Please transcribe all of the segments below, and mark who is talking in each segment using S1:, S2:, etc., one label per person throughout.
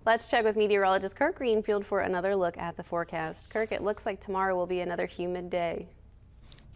S1: Let's check with meteorologist Kirk Greenfield for another look at the forecast. Kirk, it looks like tomorrow will be another humid day.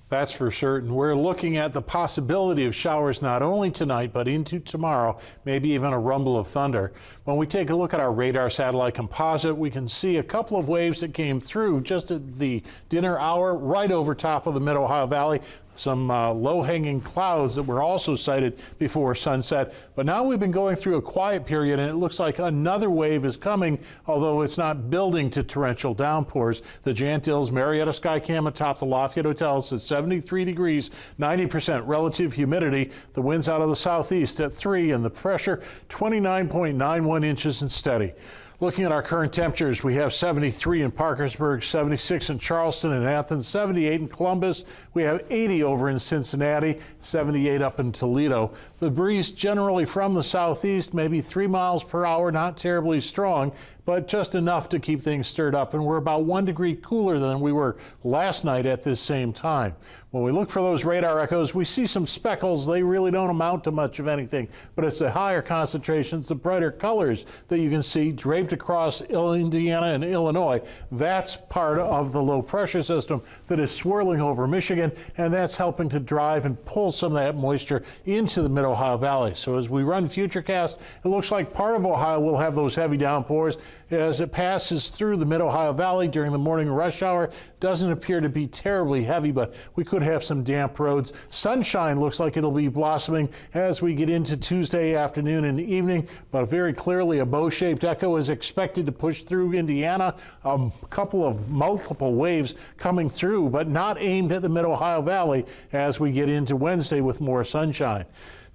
S2: That's for certain. We're looking at the possibility of showers not only tonight, but into tomorrow, maybe even a rumble of thunder. When we take a look at our radar satellite composite, we can see a couple of waves that came through just at the dinner hour right over top of the Mid-Ohio Valley. Some low-hanging clouds that were also sighted before sunset. But now we've been going through a quiet period, and it looks like another wave is coming, although it's not building to torrential downpours. The Jantilles Marietta Skycam atop the Lafayette Hotel is at 73 degrees, 90% relative humidity. The winds out of the southeast at 3, and the pressure 29.91 inches and steady. Looking at our current temperatures, we have 73 in Parkersburg, 76 in Charleston and Athens, 78 in Columbus. We have 80 over in Cincinnati, 78 up in Toledo. The breeze generally from the southeast, maybe 3 miles per hour, not terribly strong, but just enough to keep things stirred up. And we're about 1 degree cooler than we were last night at this same time. When we look for those radar echoes, we see some speckles. They really don't amount to much of anything, but it's the higher concentrations, the brighter colors that you can see draped across Indiana and Illinois. That's part of the low pressure system that is swirling over Michigan, and that's helping to drive and pull some of that moisture into the Mid-Ohio Valley. So as we run Futurecast, it looks like part of Ohio will have those heavy downpours as it passes through the Mid-Ohio Valley during the morning rush hour. Doesn't appear to be terribly heavy, but we could have some damp roads. Sunshine looks like it'll be blossoming as we get into Tuesday afternoon and evening, but very clearly a bow-shaped echo is expected to push through Indiana. A couple of multiple waves coming through, but not aimed at the Mid-Ohio Valley as we get into Wednesday with more sunshine.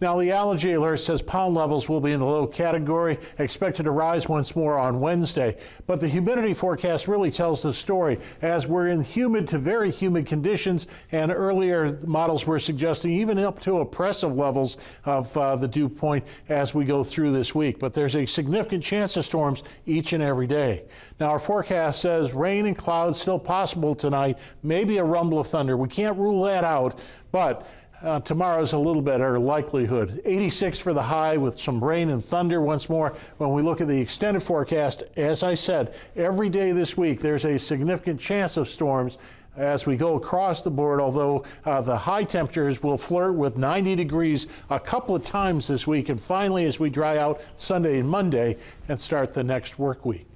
S2: Now, the allergy alert says pollen levels will be in the low category, expected to rise once more on Wednesday. But the humidity forecast really tells the story as we're in humid to very humid conditions, and earlier models were suggesting even up to oppressive levels of the dew point as we go through this week. But there's a significant chance of storms each and every day. Now, our forecast says rain and clouds still possible tonight, maybe a rumble of thunder. We can't rule that out, but tomorrow's a little better likelihood. 86 for the high with some rain and thunder once more. When we look at the extended forecast, as I said, every day this week there's a significant chance of storms as we go across the board, although the high temperatures will flirt with 90 degrees a couple of times this week, and finally as we dry out Sunday and Monday and start the next work week.